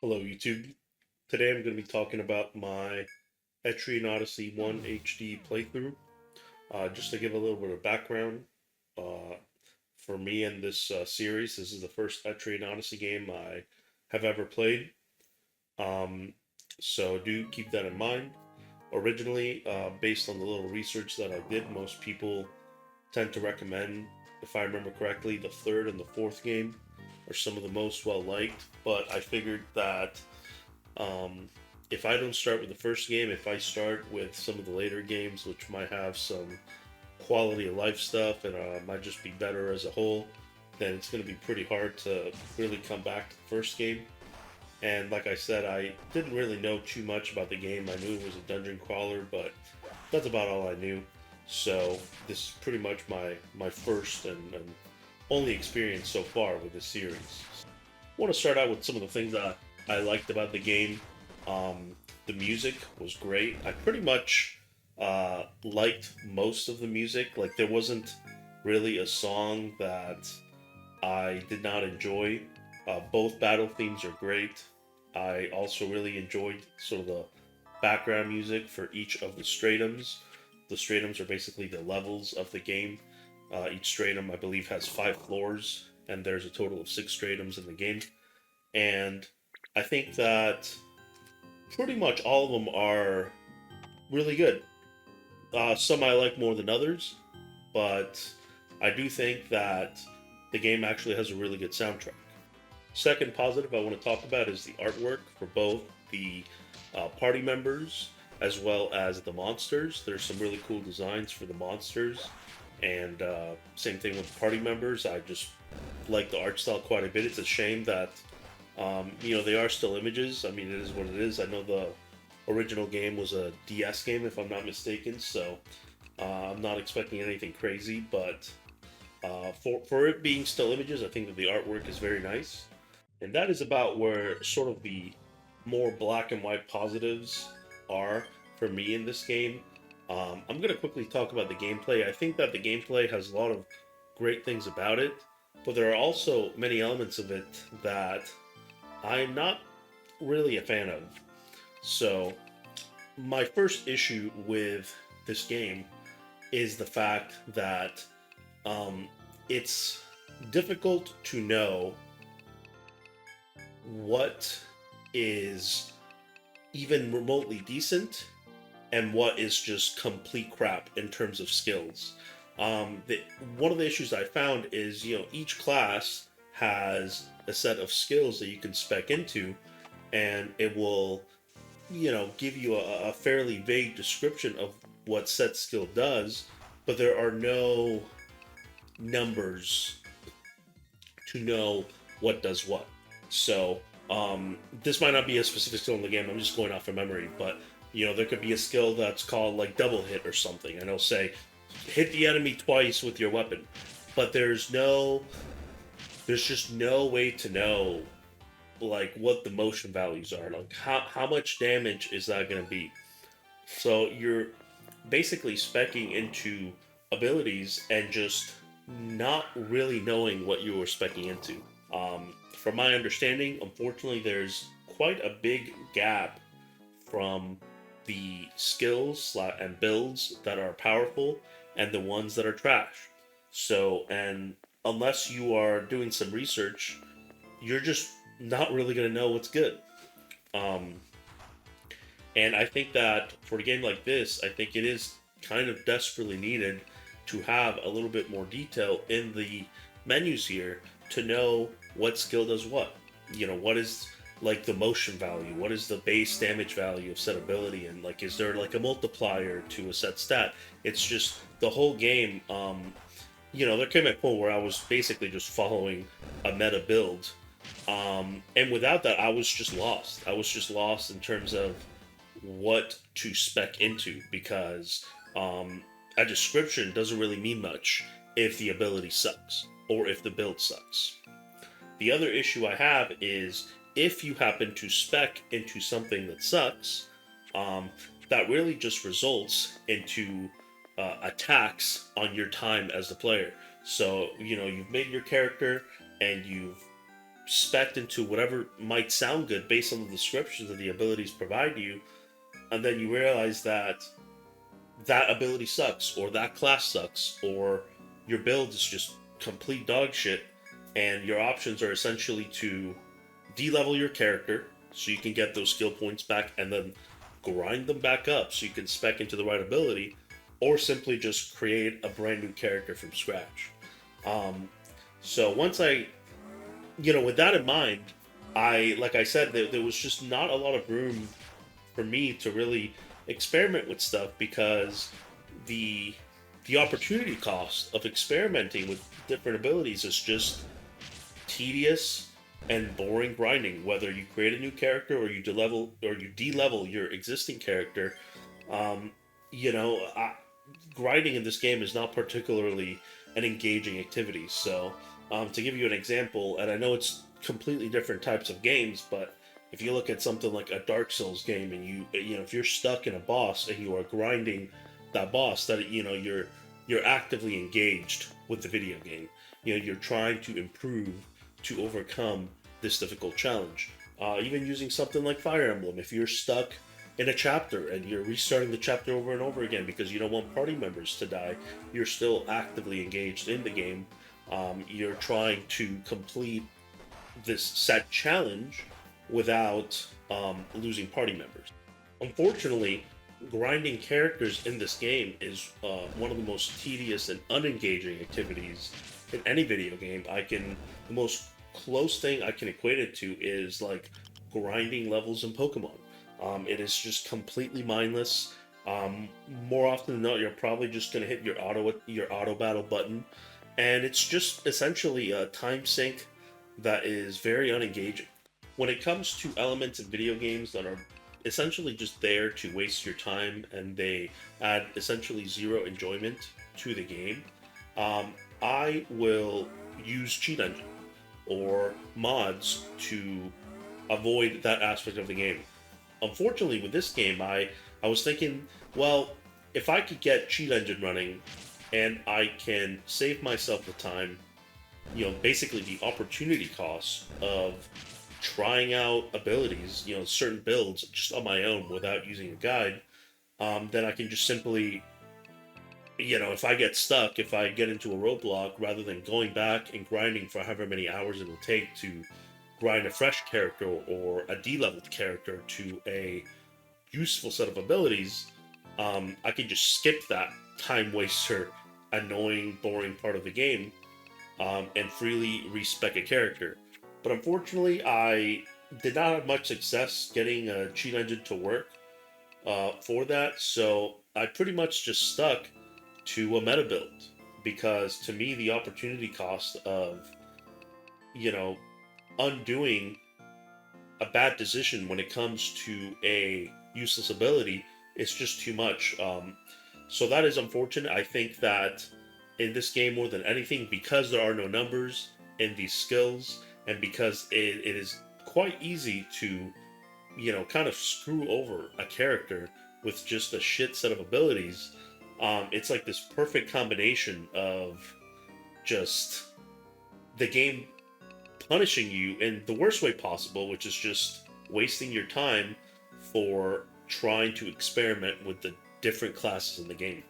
Hello, YouTube. Today I'm going to be talking about my Etrian Odyssey 1 HD playthrough. Just to give a little bit of background, uh, for me in this series, this is the first Etrian Odyssey game I have ever played. Um, so do keep that in mind. Originally, based on the little research that I did, most people tend to recommend, if I remember correctly, the third and the fourth game are some of the most well liked. But I figured that um, if I don't start with the first game, if I start with some of the later games, which might have some quality of life stuff and might just be better as a whole, then it's going to be pretty hard to really come back to the first game. And like I said, I didn't really know too much about the game. I knew it was a dungeon crawler, but that's about all I knew. So this is pretty much my first and only experience so far with this series. I want to start out with some of the things that I liked about the game. The music was great. I pretty much liked most of the music. Like, there wasn't really a song that I did not enjoy. Both battle themes are great. I also really enjoyed sort of the background music for each of the stratums. The stratums are basically the levels of the game. Each stratum, I believe, has 5 floors, and there's a total of 6 stratums in the game. And I think that pretty much all of them are really good. Some I like more than others, but I do think that the game actually has a really good soundtrack. Second positive I want to talk about is the artwork for both the party members as well as the monsters. There's some really cool designs for the monsters, and same thing with the party members. I just like the art style quite a bit. It's a shame that they are still images. I mean, it is what it is. I know the original game was a DS game, if I'm not mistaken, so I'm not expecting anything crazy. But for it being still images, I think that the artwork is very nice, and that is about where sort of the more black and white positives are for me in this game. I'm going to quickly talk about the gameplay. I think that the gameplay has a lot of great things about it, but there are also many elements of it that I'm not really a fan of. So, my first issue with this game is the fact that um, it's difficult to know what is even remotely decent and what is just complete crap in terms of skills. The, one of the issues I found is, each class has a set of skills that you can spec into, and it will, give you a fairly vague description of what said skill does, but there are no numbers to know what does what. So, this might not be a specific skill in the game. I'm just going off of memory, but there could be a skill that's called like double hit or something, and it'll say hit the enemy twice with your weapon, but there's just no way to know like what the motion values are, like how much damage is that going to be. So you're basically specking into abilities and just not really knowing what you were specking into. From my understanding, unfortunately, there's quite a big gap from the skills and builds that are powerful and the ones that are trash. So, and unless you are doing some research, you're just not really going to know what's good. Um, and I think that for a game like this, I think it is kind of desperately needed to have a little bit more detail in the menus here to know what skill does what. What is like the motion value? What is the base damage value of set ability? And like, is there like a multiplier to a set stat? It's just the whole game. There came a point where I was basically just following a meta build. And without that, I was just lost. I was just lost in terms of what to spec into because a description doesn't really mean much if the ability sucks or if the build sucks. The other issue I have is if you happen to spec into something that sucks, that really just results into attacks on your time as the player. So, you've made your character and you've spec into whatever might sound good based on the descriptions of the abilities provide you, and then you realize that that ability sucks, or that class sucks, or your build is just complete dog shit, and your options are essentially to de-level your character so you can get those skill points back and then grind them back up so you can spec into the right ability, or simply just create a brand new character from scratch. Um, so once I, with that in mind, like I said, there was just not a lot of room for me to really experiment with stuff because the the opportunity cost of experimenting with different abilities is just tedious and boring grinding. Whether you create a new character or you de-level your existing character, um, you know, I, grinding in this game is not particularly an engaging activity. So, to give you an example, and I know it's completely different types of games, but if you look at something like a Dark Souls game, and if you're stuck in a boss and you are grinding that boss, that you're actively engaged with the video game. You're trying to improve to overcome this difficult challenge. Even using something like Fire Emblem, if you're stuck in a chapter and you're restarting the chapter over and over again because you don't want party members to die, you're still actively engaged in the game. You're trying to complete this set challenge without losing party members. Unfortunately, grinding characters in this game is one of the most tedious and unengaging activities in any video game. The most close thing I can equate it to is like grinding levels in Pokemon. It is just completely mindless. More often than not, you're probably just going to hit your auto battle button, and it's just essentially a time sink that is very unengaging. When it comes to elements in video games that are essentially just there to waste your time and they add essentially zero enjoyment to the game, I will use cheat engine or mods to avoid that aspect of the game. Unfortunately, with this game, I was thinking, well, if I could get cheat engine running and I can save myself the time, basically the opportunity cost of trying out abilities, certain builds just on my own without using a guide, then I can just simply, if I get stuck, if I get into a roadblock, rather than going back and grinding for however many hours it will take to grind a fresh character or a de-leveled character to a useful set of abilities, I can just skip that time waster, annoying, boring part of the game, and freely respec a character. But unfortunately, I did not have much success getting a cheat engine to work for that, so I pretty much just stuck to a meta build because to me, the opportunity cost of, you know, undoing a bad decision when it comes to a useless ability is just too much. So that is unfortunate. I think that in this game, more than anything, because there are no numbers in these skills, and because it is quite easy to, kind of screw over a character with just a shit set of abilities, it's like this perfect combination of just the game punishing you in the worst way possible, which is just wasting your time for trying to experiment with the different classes in the game.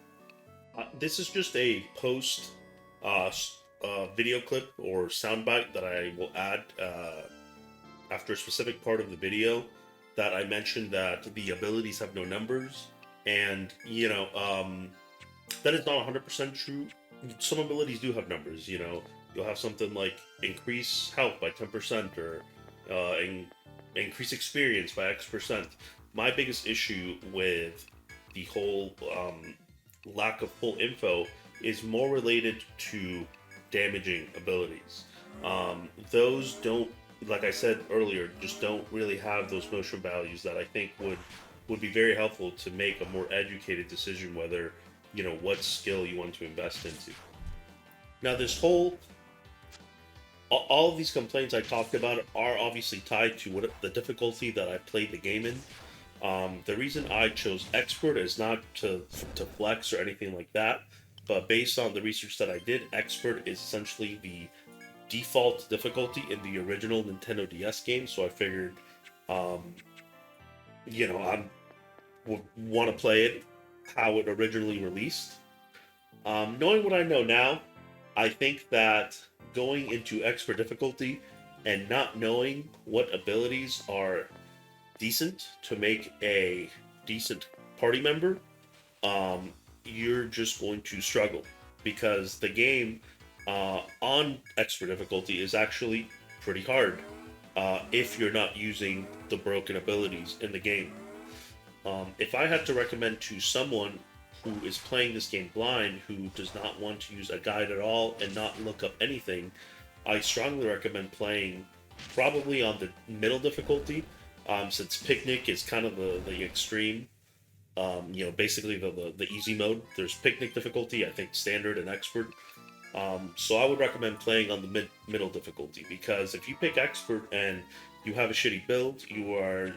This is just a post video clip or soundbite that I will add after a specific part of the video that I mentioned that the abilities have no numbers, and that is not 100% true. Some abilities do have numbers. You'll have something like increase health by 10% or increase experience by X%. My biggest issue with the whole lack of full info is more related to damaging abilities. Those don't, like I said earlier, just don't really have those motion values that I think would be very helpful to make a more educated decision whether, what skill you want to invest into. Now, all of these complaints I talked about are obviously tied to the difficulty that I played the game in. The reason I chose expert is not to flex or anything like that, but based on the research that I did, expert is essentially the default difficulty in the original Nintendo DS game, so I figured, um, I would want to play it how it originally released. Knowing what I know now, I think that going into expert difficulty and not knowing what abilities are decent to make a decent party member, um, you're just going to struggle because the game on expert difficulty is actually pretty hard if you're not using the broken abilities in the game. If I had to recommend to someone who is playing this game blind, who does not want to use a guide at all and not look up anything, I strongly recommend playing probably on the middle difficulty, since Picnic is kind of the extreme. Basically the easy mode. There's Picnic difficulty, I think standard and expert. So I would recommend playing on the middle difficulty because if you pick expert and you have a shitty build, you are,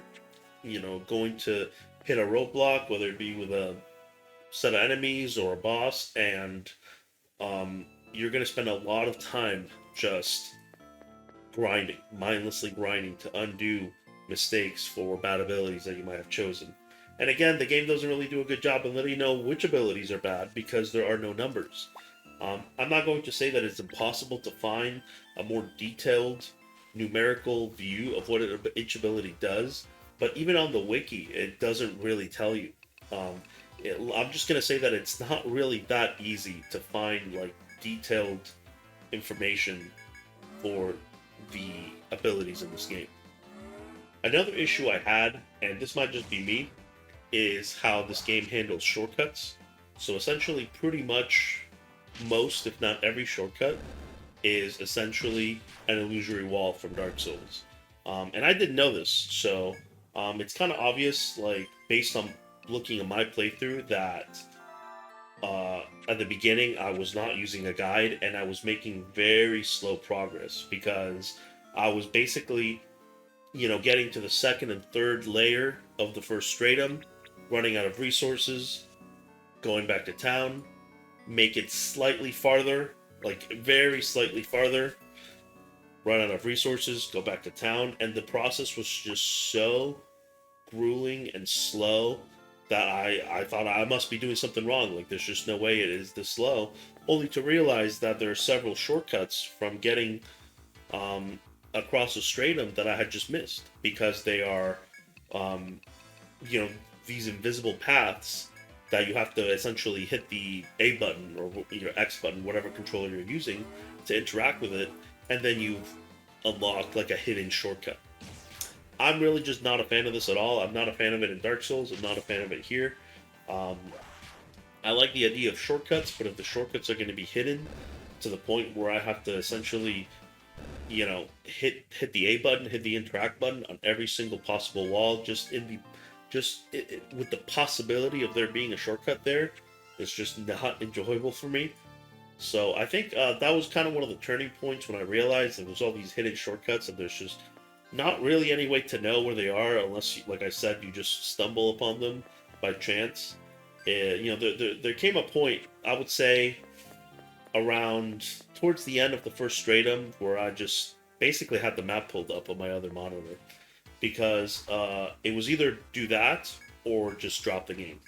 going to hit a roadblock, whether it be with a set of enemies or a boss, and you're going to spend a lot of time just grinding, mindlessly grinding to undo mistakes for bad abilities that you might have chosen. And again, the game doesn't really do a good job of letting you know which abilities are bad because there are no numbers. I'm not going to say that it's impossible to find a more detailed numerical view of what each ability does, but even on the wiki, it doesn't really tell you. I'm just gonna say that it's not really that easy to find like detailed information for the abilities in this game. Another issue I had, and this might just be me, is how this game handles shortcuts. So essentially, pretty much most, if not every shortcut, is essentially an illusory wall from Dark Souls. And I didn't know this, so it's kind of obvious, like based on looking at my playthrough, that at the beginning I was not using a guide and I was making very slow progress because I was basically, getting to the second and third layer of the first stratum, running out of resources, going back to town, make it slightly farther, like very slightly farther, run out of resources, go back to town, and the process was just so grueling and slow that I thought I must be doing something wrong. Like there's just no way it is this slow. Only to realize that there are several shortcuts from getting across the stratum that I had just missed because they are, um, these invisible paths that you have to essentially hit the A button or your X button, whatever controller you're using, to interact with it, and then you've unlocked like a hidden shortcut. I'm really just not a fan of this at all. I'm not a fan of it in Dark Souls. I'm not a fan of it here. Um, I like the idea of shortcuts, but if the shortcuts are going to be hidden to the point where I have to essentially, hit the A button, hit the interact button on every single possible wall, with the possibility of there being a shortcut there, it's just not enjoyable for me. So I think that was kind of one of the turning points when I realized there was all these hidden shortcuts and there's just not really any way to know where they are unless, like I said, you just stumble upon them by chance. There came a point, I would say, around towards the end of the first stratum where I just basically had the map pulled up on my other monitor because it was either do that or just drop the game.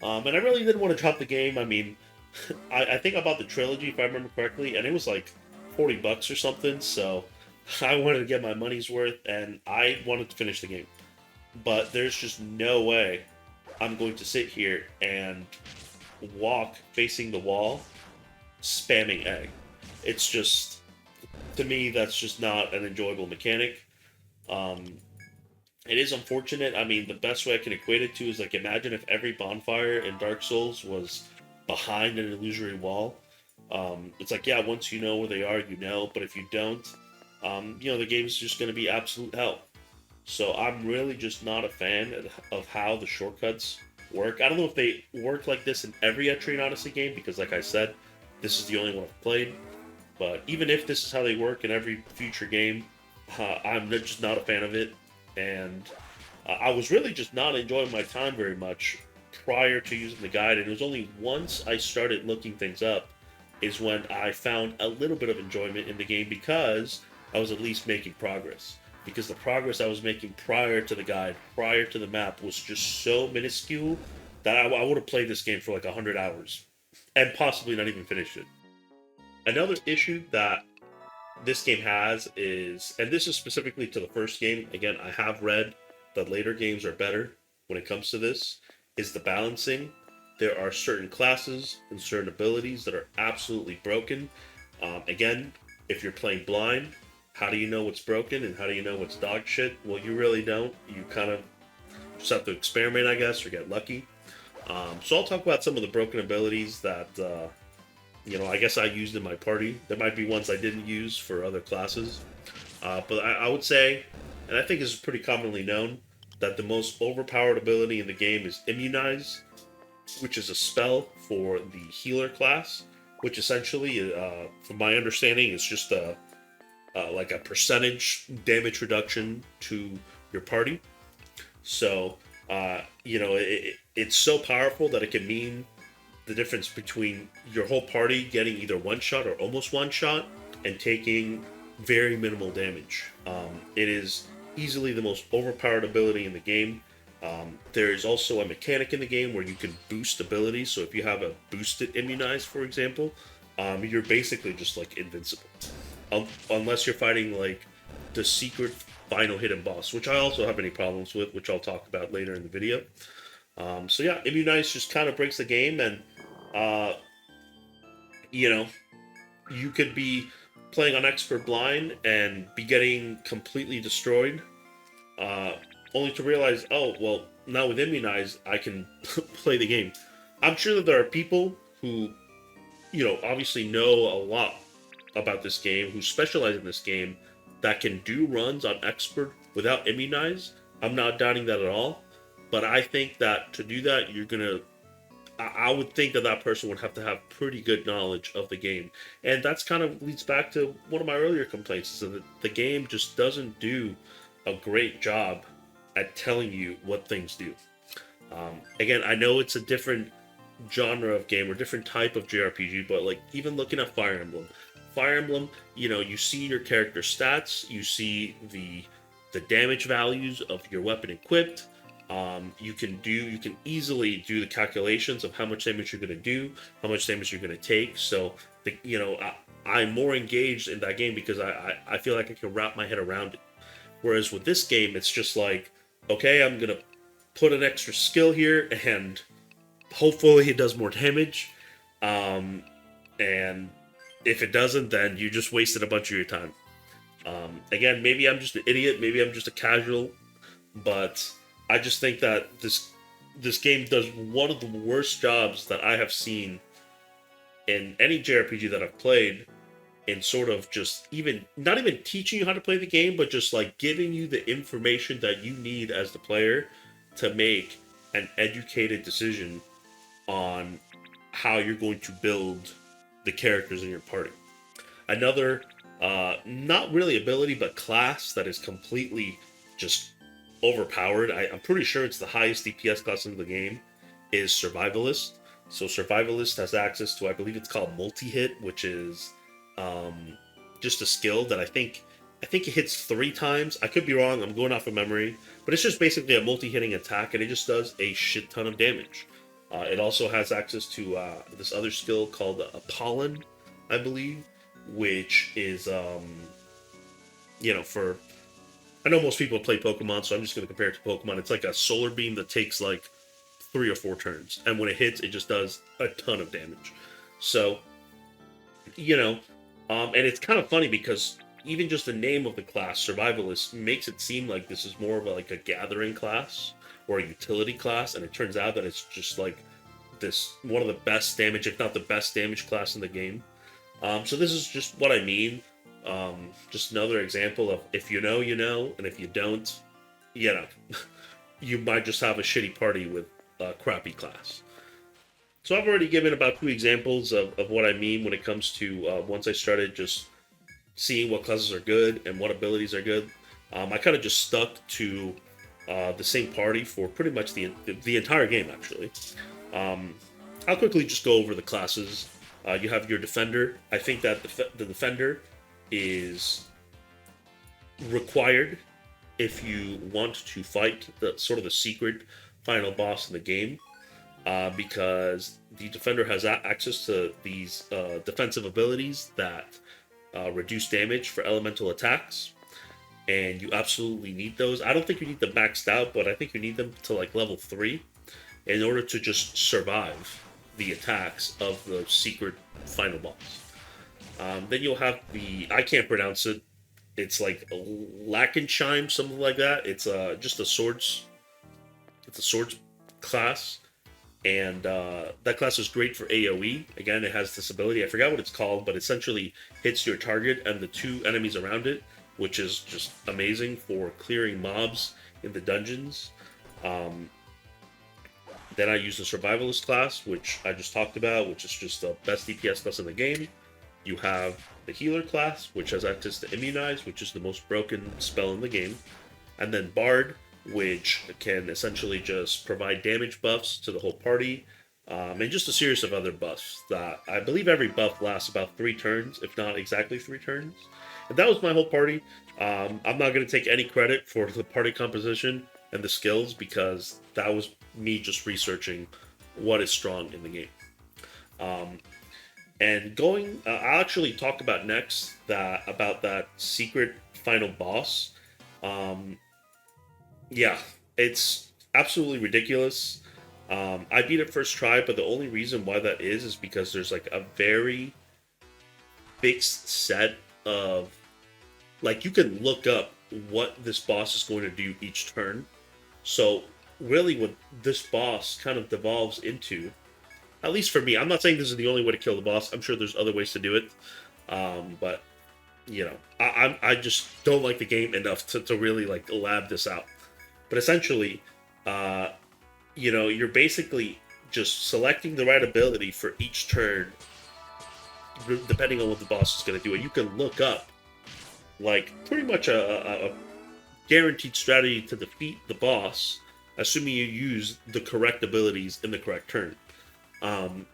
And I really didn't want to drop the game. I mean, I think I bought the trilogy if I remember correctly, and it was like $40 or something. So I wanted to get my money's worth, and I wanted to finish the game. But there's just no way I'm going to sit here and walk facing the wall, spamming A. It's just, to me, that's just not an enjoyable mechanic. Um, it is unfortunate. I mean, the best way I can equate it to is like imagine if every bonfire in Dark Souls was behind an illusory wall. It's like, yeah, once you know where they are, you know, but if you don't, the game's just going to be absolute hell. So I'm really just not a fan of how the shortcuts work. I don't know if they work like this in every Etrian Odyssey game, because like I said, this is the only one I've played. But even if this is how they work in every future game, I'm just not a fan of it. And I was really just not enjoying my time very much prior to using the guide. And it was only once I started looking things up is when I found a little bit of enjoyment in the game because I was at least making progress. Because the progress I was making prior to the guide, prior to the map, was just so minuscule that I would have played this game for like 100 hours and possibly not even finished it. Another issue that this game has is, and this is specifically to the first game, again, I have read that later games are better when it comes to this, is the balancing. There are certain classes and certain abilities that are absolutely broken. Again, if you're playing blind, how do you know what's broken and how do you know what's dog shit? Well, you really don't. You kind of just have to experiment, I guess, or get lucky. So I'll talk about some of the broken abilities that I guess I used in my party. There might be ones I didn't use for other classes. But I would say, and I think this is pretty commonly known, that the most overpowered ability in the game is Immunize, which is a spell for the healer class, which essentially, from my understanding, is just like a percentage damage reduction to your party. So, it's so powerful that it can mean the difference between your whole party getting either one shot or almost one shot and taking very minimal damage. It is easily the most overpowered ability in the game. There is also a mechanic in the game where you can boost abilities. So if you have a boosted Immunize, for example, you're basically just like invincible. Unless you're fighting like the secret final hidden boss, which I also have any problems with, which I'll talk about later in the video. So yeah, Immunize just kind of breaks the game, and uh, you know, you could be playing on expert blind and be getting completely destroyed, uh, only to realize, oh well, now with Immunize, I can play the game. I'm sure that there are people who, obviously know a lot about this game, who specialize in this game, that can do runs on expert without Immunize. I'm not doubting that at all. But I think that to do that, you're gonna. I would think that that person would have to have pretty good knowledge of the game, and that's kind of leads back to one of my earlier complaints: is that the game just doesn't do a great job at telling you what things do. Again, I know it's a different genre of game or different type of JRPG, but like even looking at Fire Emblem, you see your character stats, you see the damage values of your weapon equipped. You can easily do the calculations of how much damage you're going to do, how much damage you're going to take. So I'm more engaged in that game because I feel like I can wrap my head around it. Whereas with this game, it's just like, okay, I'm going to put an extra skill here and hopefully it does more damage. And if it doesn't, then you just wasted a bunch of your time. Again, maybe I'm just an idiot, maybe I'm just a casual, but I just think that this game does one of the worst jobs that I have seen in any JRPG that I've played, in sort of just even not even teaching you how to play the game, but just like giving you the information that you need as the player to make an educated decision on how you're going to build the characters in your party. Another, not really ability, but class that is completely just overpowered. I'm pretty sure it's the highest DPS class in the game, is Survivalist. So Survivalist has access to, I believe it's called Multi-Hit, which is just a skill that I think it hits 3 times. I could be wrong, I'm going off of memory. But it's just basically a multi-hitting attack, and it just does a shit ton of damage. It also has access to this other skill called Pollen, I believe, which is, for... I know most people play Pokemon, so I'm just going to compare it to Pokemon. It's like a solar beam that takes like 3 or 4 turns, and when it hits, it just does a ton of damage. So, and it's kind of funny because even just the name of the class, Survivalist, makes it seem like this is more of like a gathering class or a utility class, and it turns out that it's just like this one of the best damage, if not the best damage class in the game. So this is just what I mean. Just another example of if you know, and if you don't, you might just have a shitty party with a crappy class. So I've already given about 2 examples of what I mean when it comes to once I started just seeing what classes are good and what abilities are good. I kind of just stuck to the same party for pretty much the entire game, actually. I'll quickly just go over the classes. You have your defender. I think that the defender is required if you want to fight the sort of the secret final boss in the game, because the defender has access to these defensive abilities that reduce damage for elemental attacks, and you absolutely need those. I don't think you need them maxed out, but I think you need them to like level 3 in order to just survive the attacks of the secret final boss. Then you'll have the, I can't pronounce it. It's like a Lackenshime, something like that. It's just a swords. It's a swords class, and that class is great for AOE. Again, it has this ability. I forgot what it's called, but essentially hits your target and the 2 enemies around it, which is just amazing for clearing mobs in the dungeons. Then I use the Survivalist class, which I just talked about, which is just the best DPS class in the game. You have the Healer class, which has access to Immunize, which is the most broken spell in the game. And then Bard, which can essentially just provide damage buffs to the whole party, and just a series of other buffs that I believe every buff lasts about 3 turns, if not exactly 3 turns. And that was my whole party. I'm not going to take any credit for the party composition and the skills, because that was me just researching what is strong in the game. And going, I'll actually talk about next about that secret final boss. Yeah, it's absolutely ridiculous. I beat it first try, but the only reason why that is because there's like a very fixed set of, like, you can look up what this boss is going to do each turn. So really what this boss kind of devolves into, at least for me, I'm not saying this is the only way to kill the boss. I'm sure there's other ways to do it. But, you know, I just don't like the game enough to really, like, lab this out. But essentially, you know, you're basically just selecting the right ability for each turn, depending on what the boss is going to do. And you can look up, like, pretty much a guaranteed strategy to defeat the boss, assuming you use the correct abilities in the correct turn. And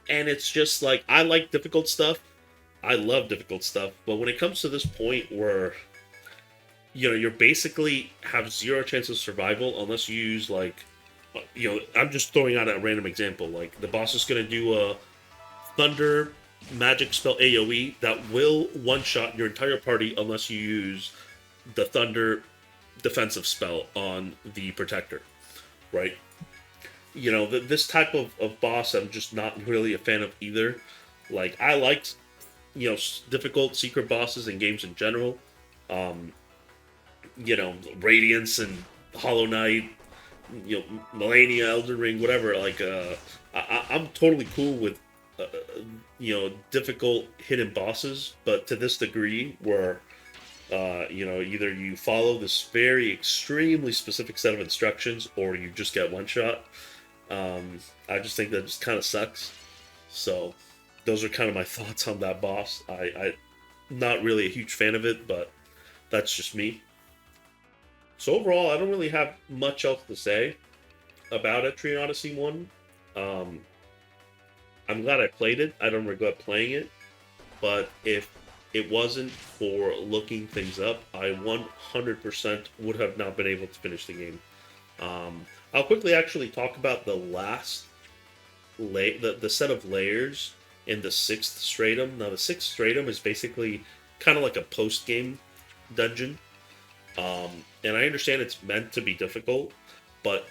it's just like, I like difficult stuff. I love difficult stuff. But when it comes to this point where, you know, you're basically have 0 chance of survival unless you use, like, you know, I'm just throwing out a random example. Like, the boss is going to do a Thunder magic spell AoE that will one-shot your entire party unless you use the Thunder defensive spell on the Protector, right? You know, this type of boss I'm just not really a fan of either. Like, I liked, you know, difficult secret bosses in games in general. You know, Radiance and Hollow Knight, you know, Melania, Elden Ring, whatever. Like, I'm totally cool with, you know, difficult hidden bosses, but to this degree where, you know, either you follow this very extremely specific set of instructions or you just get one shot. I just think that just kind of sucks. So those are kind of my thoughts on that boss. I'm not really a huge fan of it, but that's just me. So overall, I don't really have much else to say about Etrian Odyssey 1. I'm glad I played it. I don't regret playing it. But if it wasn't for looking things up, I 100% would have not been able to finish the game. I'll quickly actually talk about the last the set of layers in the 6th stratum. Now, the 6th stratum is basically kind of like a post-game dungeon. And I understand it's meant to be difficult, but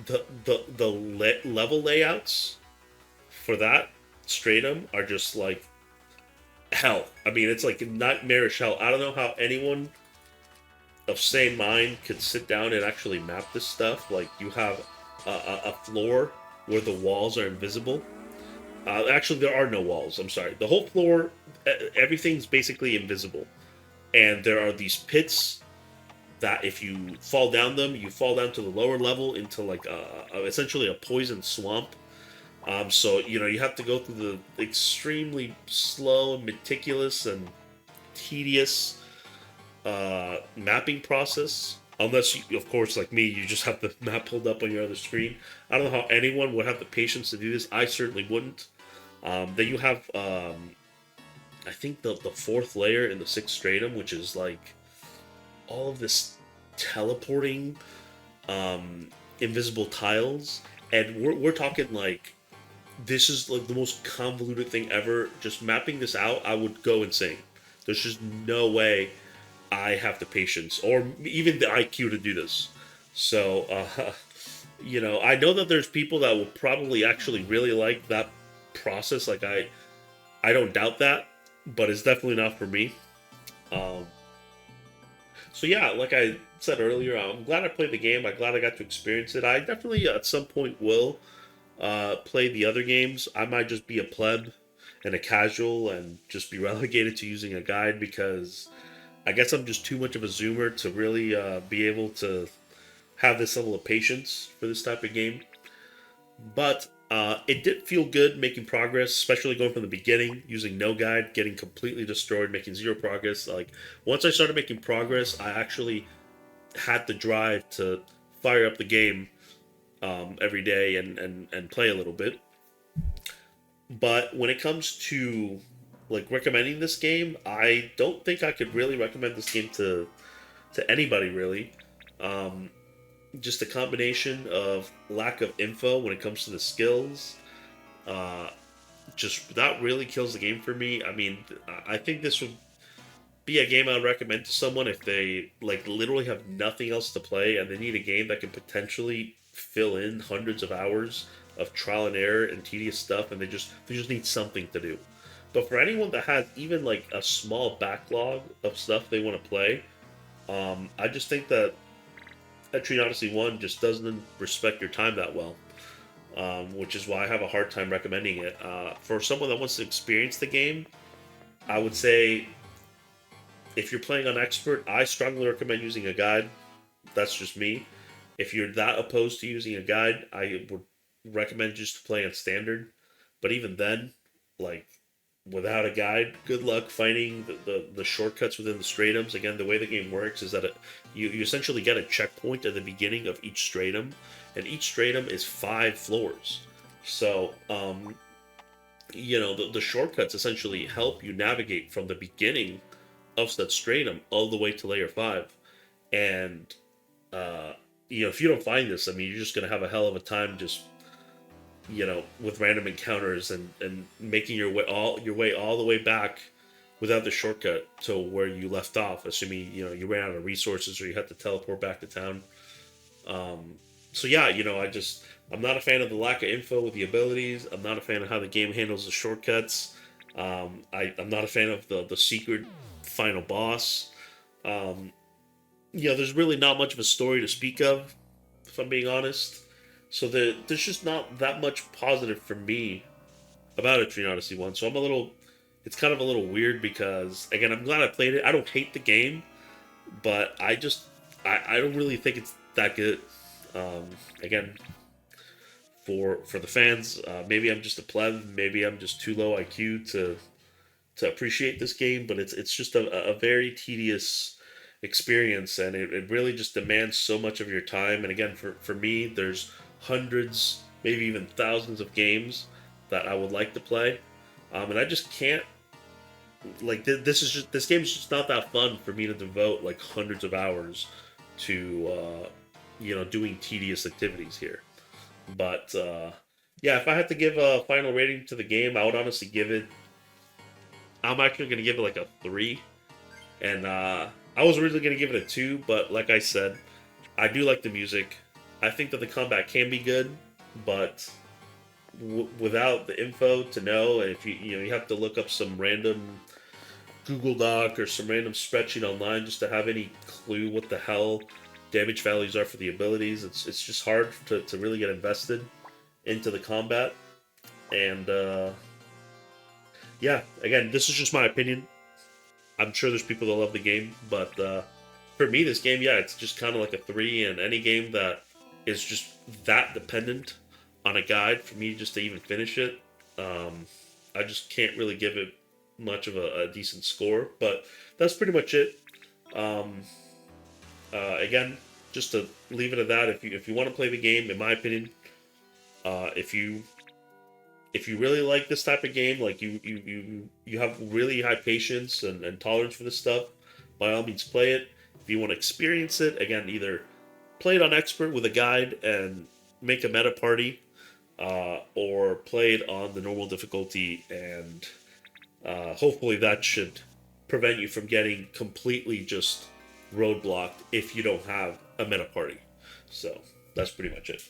the level layouts for that stratum are just like hell. I mean, it's like nightmarish hell. I don't know how anyone of sane mind could sit down and actually map this stuff. Like, you have a floor where the walls are invisible. Actually, there are no walls. I'm sorry. The whole floor, everything's basically invisible. And there are these pits that if you fall down them, you fall down to the lower level into like essentially a poison swamp. So, you know, you have to go through the extremely slow and meticulous and tedious mapping process. Unless, you, of course, like me, you just have the map pulled up on your other screen. I don't know how anyone would have the patience to do this. I certainly wouldn't. Then you have I think the fourth layer in the sixth stratum, which is like all of this teleporting invisible tiles, and we're talking like this is like the most convoluted thing ever. Just mapping this out, I would go insane. There's just no way I have the patience or even the IQ to do this. So, I know that there's people that will probably actually really like that process. Like I don't doubt that, but it's definitely not for me. Um, so yeah, like I said earlier, I'm glad I played the game. I'm glad I got to experience it. I definitely at some point will play the other games. I might just be a pleb and a casual and just be relegated to using a guide because I guess I'm just too much of a zoomer to really be able to have this level of patience for this type of game. But it did feel good making progress, especially going from the beginning, using no guide, getting completely destroyed, making zero progress. Like, once I started making progress, I actually had the drive to fire up the game every day and play a little bit. But when it comes to like recommending this game, I don't think I could really recommend this game to anybody really. Um, just a combination of lack of info when it comes to the skills. Uh, just that really kills the game for me. I mean, I think this would be a game I'd recommend to someone if they like literally have nothing else to play and they need a game that can potentially fill in hundreds of hours of trial and error and tedious stuff, and they just need something to do. But for anyone that has even like a small backlog of stuff they want to play, I just think that Etrian Odyssey 1 just doesn't respect your time that well, which is why I have a hard time recommending it. For someone that wants to experience the game, I would say if you're playing on expert, I strongly recommend using a guide. That's just me. If you're that opposed to using a guide, I would recommend just playing on standard. But even then, like without a guide, good luck finding the shortcuts within the stratums. Again, the way the game works is that you essentially get a checkpoint at the beginning of each stratum, and each stratum is 5 floors. So, the shortcuts essentially help you navigate from the beginning of that stratum all the way to layer 5. And uh, if you don't find this, I mean, you're just gonna have a hell of a time just with random encounters and making your way all the way back without the shortcut to where you left off, assuming you ran out of resources or you had to teleport back to town. So yeah, I'm not a fan of the lack of info with the abilities. I'm not a fan of how the game handles the shortcuts. I'm not a fan of the secret final boss. Um, there's really not much of a story to speak of, if I'm being honest. So there's just not that much positive for me about Etrian Odyssey 1. So it's kind of a little weird because, again, I'm glad I played it. I don't hate the game, but I don't really think it's that good. Again, for the fans, maybe I'm just a pleb, maybe I'm just too low IQ to appreciate this game, but it's just a very tedious experience, and it really just demands so much of your time. And again, for me, there's hundreds, maybe even thousands of games that I would like to play, and I just can't. Like this game is just not that fun for me to devote like hundreds of hours to doing tedious activities here. But yeah, if I had to give a final rating to the game, I would honestly give it. I'm actually going to give it like a 3. And I was originally going to give it a 2, but like I said, I do like the music. I think that the combat can be good, but without the info to know, if you have to look up some random Google Doc or some random spreadsheet online just to have any clue what the hell damage values are for the abilities. It's just hard to really get invested into the combat. And yeah, again, this is just my opinion. I'm sure there's people that love the game, but for me, this game, yeah, it's just kind of like a 3. And any game that is just that dependent on a guide for me just to even finish it, I just can't really give it much of a decent score. But that's pretty much it. Um, again, just to leave it at that, if you want to play the game, in my opinion, if you if you really like this type of game, like you have really high patience and tolerance for this stuff, by all means play it. If you want to experience it, again, either play it on expert with a guide and make a meta party, or play it on the normal difficulty, and hopefully that should prevent you from getting completely just roadblocked if you don't have a meta party. So that's pretty much it.